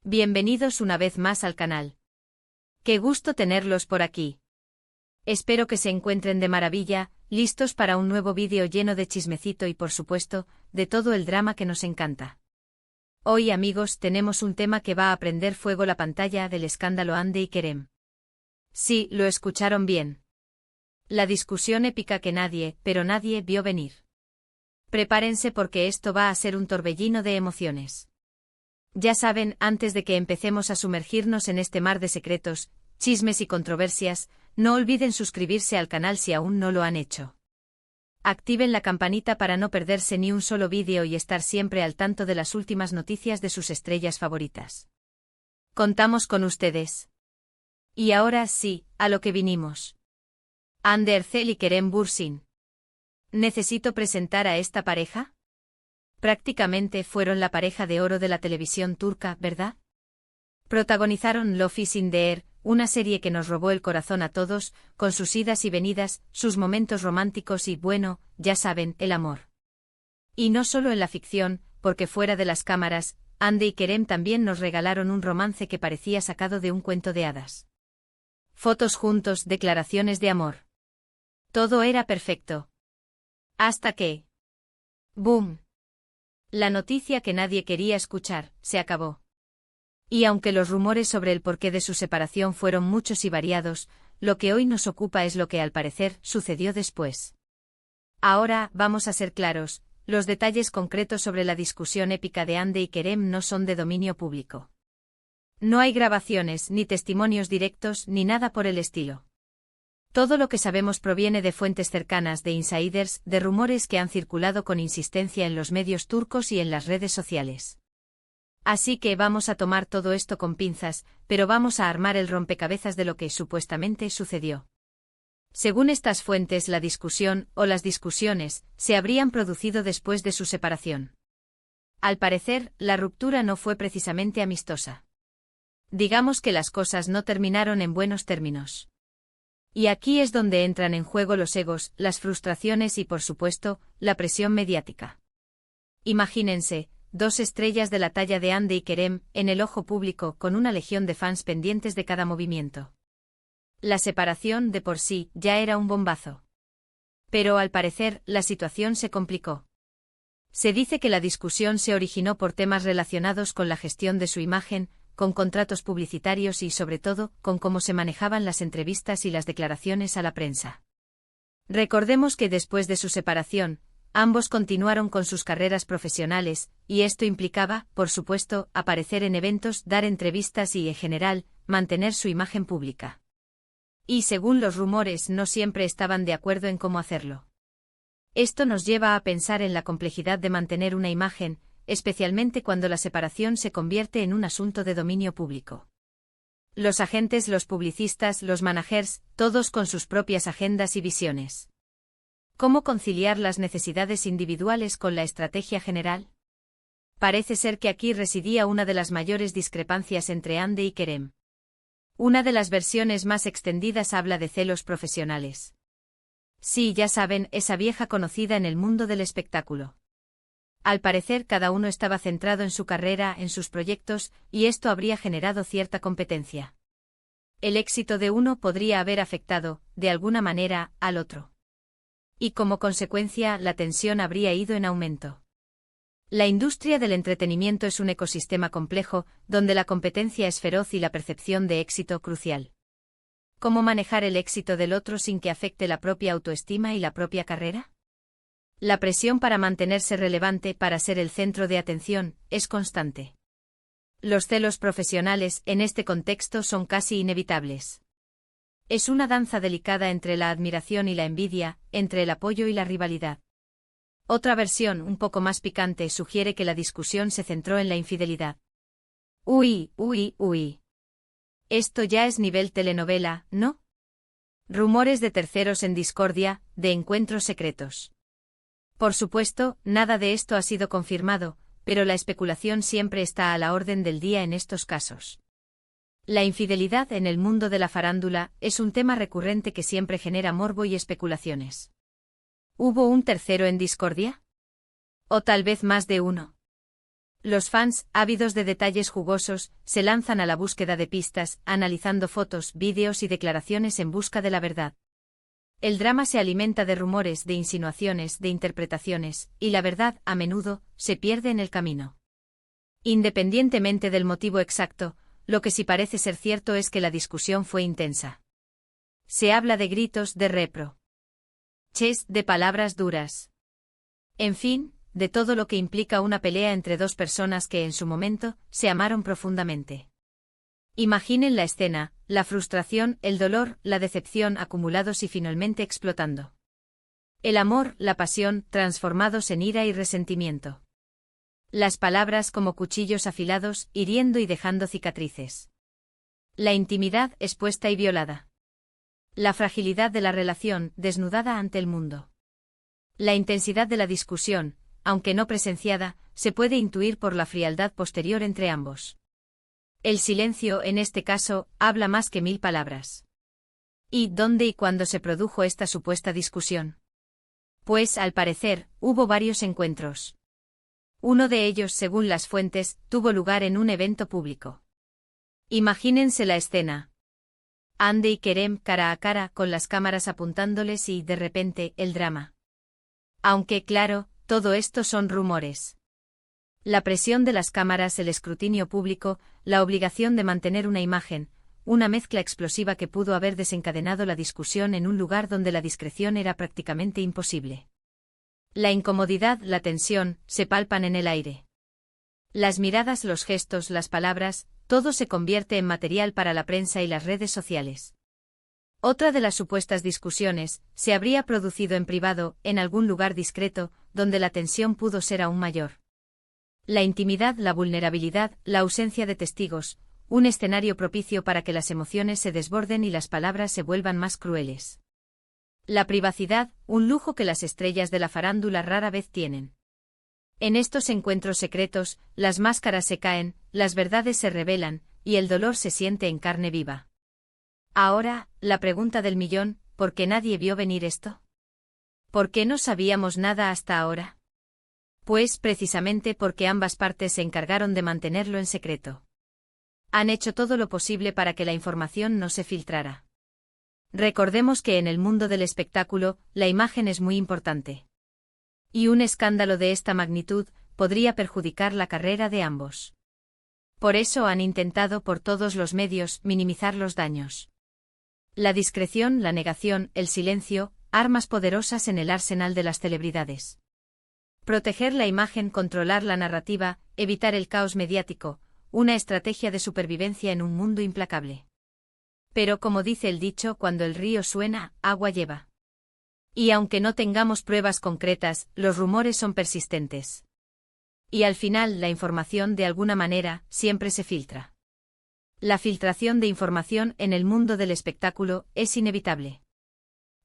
Bienvenidos una vez más al canal. Qué gusto tenerlos por aquí. Espero que se encuentren de maravilla, listos para un nuevo vídeo lleno de chismecito y por supuesto, de todo el drama que nos encanta. Hoy amigos tenemos un tema que va a prender fuego la pantalla del escándalo Hande y Kerem. Sí, lo escucharon bien. La discusión épica que nadie, pero nadie vio venir. Prepárense porque esto va a ser un torbellino de emociones. Ya saben, antes de que empecemos a sumergirnos en este mar de secretos, chismes y controversias, no olviden suscribirse al canal si aún no lo han hecho. Activen la campanita para no perderse ni un solo vídeo y estar siempre al tanto de las últimas noticias de sus estrellas favoritas. Contamos con ustedes. Y ahora sí, a lo que vinimos. Hande Erçel y Kerem Bürsin. ¿Necesito presentar a esta pareja? Prácticamente fueron la pareja de oro de la televisión turca, ¿verdad? Protagonizaron Love is in the Air, una serie que nos robó el corazón a todos, con sus idas y venidas, sus momentos románticos y, bueno, ya saben, el amor. Y no solo en la ficción, porque fuera de las cámaras, Hande y Kerem también nos regalaron un romance que parecía sacado de un cuento de hadas. Fotos juntos, declaraciones de amor. Todo era perfecto. Hasta que... ¡boom! La noticia que nadie quería escuchar, se acabó. Y aunque los rumores sobre el porqué de su separación fueron muchos y variados, lo que hoy nos ocupa es lo que al parecer sucedió después. Ahora, vamos a ser claros, los detalles concretos sobre la discusión épica de Hande y Kerem no son de dominio público. No hay grabaciones, ni testimonios directos, ni nada por el estilo. Todo lo que sabemos proviene de fuentes cercanas, de insiders, de rumores que han circulado con insistencia en los medios turcos y en las redes sociales. Así que vamos a tomar todo esto con pinzas, pero vamos a armar el rompecabezas de lo que supuestamente sucedió. Según estas fuentes, la discusión, o las discusiones, se habrían producido después de su separación. Al parecer, la ruptura no fue precisamente amistosa. Digamos que las cosas no terminaron en buenos términos. Y aquí es donde entran en juego los egos, las frustraciones y, por supuesto, la presión mediática. Imagínense, dos estrellas de la talla de Hande y Kerem, en el ojo público, con una legión de fans pendientes de cada movimiento. La separación, de por sí, ya era un bombazo. Pero al parecer, la situación se complicó. Se dice que la discusión se originó por temas relacionados con la gestión de su imagen, con contratos publicitarios y, sobre todo, con cómo se manejaban las entrevistas y las declaraciones a la prensa. Recordemos que después de su separación, ambos continuaron con sus carreras profesionales, y esto implicaba, por supuesto, aparecer en eventos, dar entrevistas y, en general, mantener su imagen pública. Y según los rumores, no siempre estaban de acuerdo en cómo hacerlo. Esto nos lleva a pensar en la complejidad de mantener una imagen, especialmente cuando la separación se convierte en un asunto de dominio público. Los agentes, los publicistas, los managers, todos con sus propias agendas y visiones. ¿Cómo conciliar las necesidades individuales con la estrategia general? Parece ser que aquí residía una de las mayores discrepancias entre Hande y Kerem. Una de las versiones más extendidas habla de celos profesionales. Sí, ya saben, esa vieja conocida en el mundo del espectáculo. Al parecer cada uno estaba centrado en su carrera, en sus proyectos, y esto habría generado cierta competencia. El éxito de uno podría haber afectado, de alguna manera, al otro. Y como consecuencia, la tensión habría ido en aumento. La industria del entretenimiento es un ecosistema complejo, donde la competencia es feroz y la percepción de éxito crucial. ¿Cómo manejar el éxito del otro sin que afecte la propia autoestima y la propia carrera? La presión para mantenerse relevante, para ser el centro de atención, es constante. Los celos profesionales, en este contexto, son casi inevitables. Es una danza delicada entre la admiración y la envidia, entre el apoyo y la rivalidad. Otra versión, un poco más picante, sugiere que la discusión se centró en la infidelidad. Uy. Esto ya es nivel telenovela, ¿no? Rumores de terceros en discordia, de encuentros secretos. Por supuesto, nada de esto ha sido confirmado, pero la especulación siempre está a la orden del día en estos casos. La infidelidad en el mundo de la farándula es un tema recurrente que siempre genera morbo y especulaciones. ¿Hubo un tercero en discordia? ¿O tal vez más de uno? Los fans, ávidos de detalles jugosos, se lanzan a la búsqueda de pistas, analizando fotos, vídeos y declaraciones en busca de la verdad. El drama se alimenta de rumores, de insinuaciones, de interpretaciones, y la verdad, a menudo, se pierde en el camino. Independientemente del motivo exacto, lo que sí parece ser cierto es que la discusión fue intensa. Se habla de gritos, de reproches, de palabras duras. En fin, de todo lo que implica una pelea entre dos personas que en su momento se amaron profundamente. Imaginen la escena, la frustración, el dolor, la decepción acumulados y finalmente explotando. El amor, la pasión, transformados en ira y resentimiento. Las palabras como cuchillos afilados, hiriendo y dejando cicatrices. La intimidad expuesta y violada. La fragilidad de la relación, desnudada ante el mundo. La intensidad de la discusión, aunque no presenciada, se puede intuir por la frialdad posterior entre ambos. El silencio, en este caso, habla más que 1000 palabras. ¿Y dónde y cuándo se produjo esta supuesta discusión? Pues, al parecer, hubo varios encuentros. Uno de ellos, según las fuentes, tuvo lugar en un evento público. Imagínense la escena. Hande y Kerem cara a cara, con las cámaras apuntándoles y, de repente, el drama. Aunque, claro, todo esto son rumores. La presión de las cámaras, el escrutinio público, la obligación de mantener una imagen, una mezcla explosiva que pudo haber desencadenado la discusión en un lugar donde la discreción era prácticamente imposible. La incomodidad, la tensión, se palpan en el aire. Las miradas, los gestos, las palabras, todo se convierte en material para la prensa y las redes sociales. Otra de las supuestas discusiones se habría producido en privado, en algún lugar discreto, donde la tensión pudo ser aún mayor. La intimidad, la vulnerabilidad, la ausencia de testigos, un escenario propicio para que las emociones se desborden y las palabras se vuelvan más crueles. La privacidad, un lujo que las estrellas de la farándula rara vez tienen. En estos encuentros secretos, las máscaras se caen, las verdades se revelan, y el dolor se siente en carne viva. Ahora, la pregunta del millón, ¿por qué nadie vio venir esto? ¿Por qué no sabíamos nada hasta ahora? Pues precisamente porque ambas partes se encargaron de mantenerlo en secreto. Han hecho todo lo posible para que la información no se filtrara. Recordemos que en el mundo del espectáculo, la imagen es muy importante. Y un escándalo de esta magnitud podría perjudicar la carrera de ambos. Por eso han intentado por todos los medios minimizar los daños. La discreción, la negación, el silencio, armas poderosas en el arsenal de las celebridades. Proteger la imagen, controlar la narrativa, evitar el caos mediático, una estrategia de supervivencia en un mundo implacable. Pero como dice el dicho, cuando el río suena, agua lleva. Y aunque no tengamos pruebas concretas, los rumores son persistentes. Y al final, la información, de alguna manera, siempre se filtra. La filtración de información en el mundo del espectáculo es inevitable.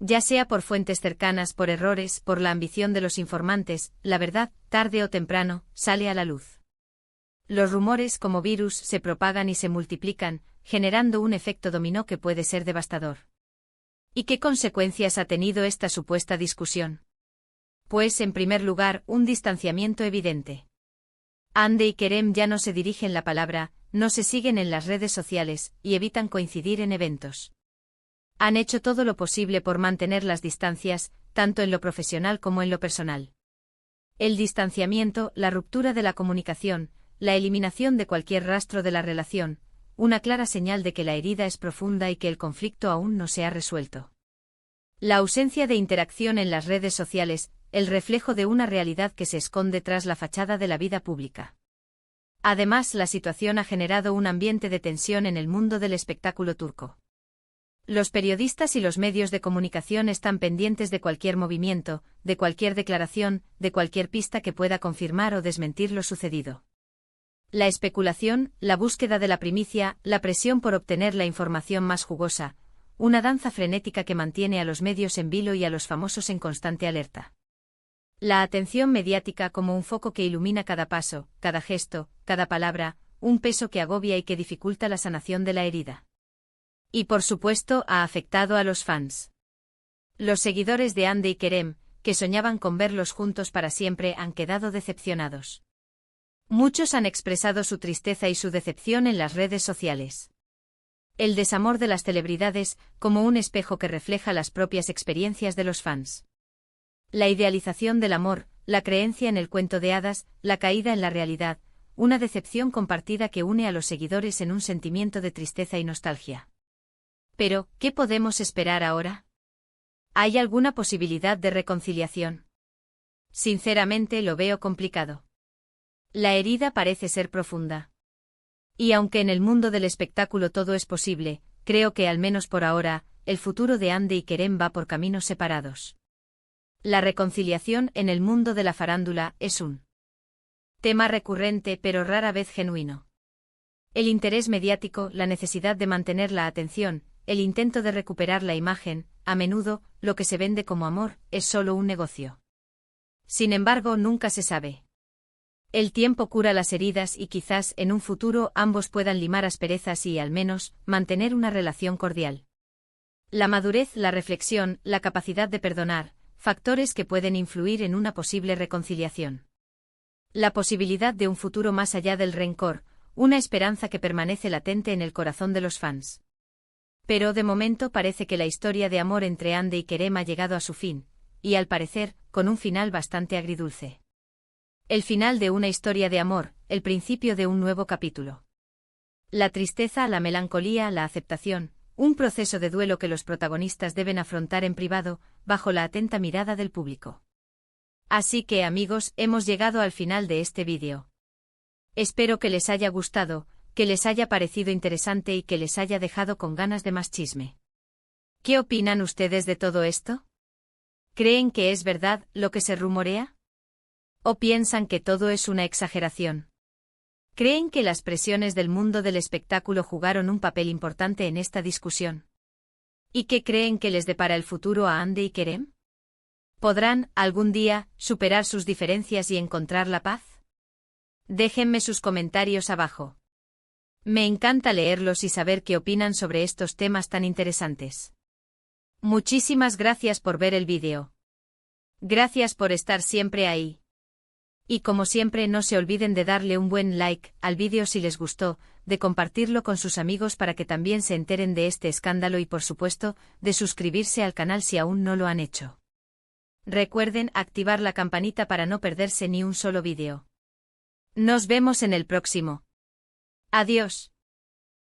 Ya sea por fuentes cercanas, por errores, por la ambición de los informantes, la verdad, tarde o temprano, sale a la luz. Los rumores, como virus, se propagan y se multiplican, generando un efecto dominó que puede ser devastador. ¿Y qué consecuencias ha tenido esta supuesta discusión? Pues, en primer lugar, un distanciamiento evidente. Hande y Kerem ya no se dirigen la palabra, no se siguen en las redes sociales, y evitan coincidir en eventos. Han hecho todo lo posible por mantener las distancias, tanto en lo profesional como en lo personal. El distanciamiento, la ruptura de la comunicación, la eliminación de cualquier rastro de la relación, una clara señal de que la herida es profunda y que el conflicto aún no se ha resuelto. La ausencia de interacción en las redes sociales, el reflejo de una realidad que se esconde tras la fachada de la vida pública. Además, la situación ha generado un ambiente de tensión en el mundo del espectáculo turco. Los periodistas y los medios de comunicación están pendientes de cualquier movimiento, de cualquier declaración, de cualquier pista que pueda confirmar o desmentir lo sucedido. La especulación, la búsqueda de la primicia, la presión por obtener la información más jugosa, una danza frenética que mantiene a los medios en vilo y a los famosos en constante alerta. La atención mediática como un foco que ilumina cada paso, cada gesto, cada palabra, un peso que agobia y que dificulta la sanación de la herida. Y por supuesto ha afectado a los fans. Los seguidores de Hande y Kerem, que soñaban con verlos juntos para siempre, han quedado decepcionados. Muchos han expresado su tristeza y su decepción en las redes sociales. El desamor de las celebridades, como un espejo que refleja las propias experiencias de los fans. La idealización del amor, la creencia en el cuento de hadas, la caída en la realidad, una decepción compartida que une a los seguidores en un sentimiento de tristeza y nostalgia. Pero, ¿qué podemos esperar ahora? ¿Hay alguna posibilidad de reconciliación? Sinceramente lo veo complicado. La herida parece ser profunda. Y aunque en el mundo del espectáculo todo es posible, creo que al menos por ahora, el futuro de Ande y Kerem va por caminos separados. La reconciliación en el mundo de la farándula es un tema recurrente pero rara vez genuino. El interés mediático, la necesidad de mantener la atención, el intento de recuperar la imagen, a menudo, lo que se vende como amor, es solo un negocio. Sin embargo, nunca se sabe. El tiempo cura las heridas y quizás en un futuro ambos puedan limar asperezas y, al menos, mantener una relación cordial. La madurez, la reflexión, la capacidad de perdonar, factores que pueden influir en una posible reconciliación. La posibilidad de un futuro más allá del rencor, una esperanza que permanece latente en el corazón de los fans. Pero de momento parece que la historia de amor entre Ande y Kerem ha llegado a su fin, y al parecer, con un final bastante agridulce. El final de una historia de amor, el principio de un nuevo capítulo. La tristeza, la melancolía, la aceptación, un proceso de duelo que los protagonistas deben afrontar en privado, bajo la atenta mirada del público. Así que, amigos, hemos llegado al final de este vídeo. Espero que les haya gustado, que les haya parecido interesante y que les haya dejado con ganas de más chisme. ¿Qué opinan ustedes de todo esto? ¿Creen que es verdad lo que se rumorea? ¿O piensan que todo es una exageración? ¿Creen que las presiones del mundo del espectáculo jugaron un papel importante en esta discusión? ¿Y qué creen que les depara el futuro a Ande y Kerem? ¿Podrán, algún día, superar sus diferencias y encontrar la paz? Déjenme sus comentarios abajo. Me encanta leerlos y saber qué opinan sobre estos temas tan interesantes. Muchísimas gracias por ver el vídeo. Gracias por estar siempre ahí. Y como siempre, no se olviden de darle un buen like al vídeo si les gustó, de compartirlo con sus amigos para que también se enteren de este escándalo y, por supuesto, de suscribirse al canal si aún no lo han hecho. Recuerden activar la campanita para no perderse ni un solo vídeo. Nos vemos en el próximo. Adiós.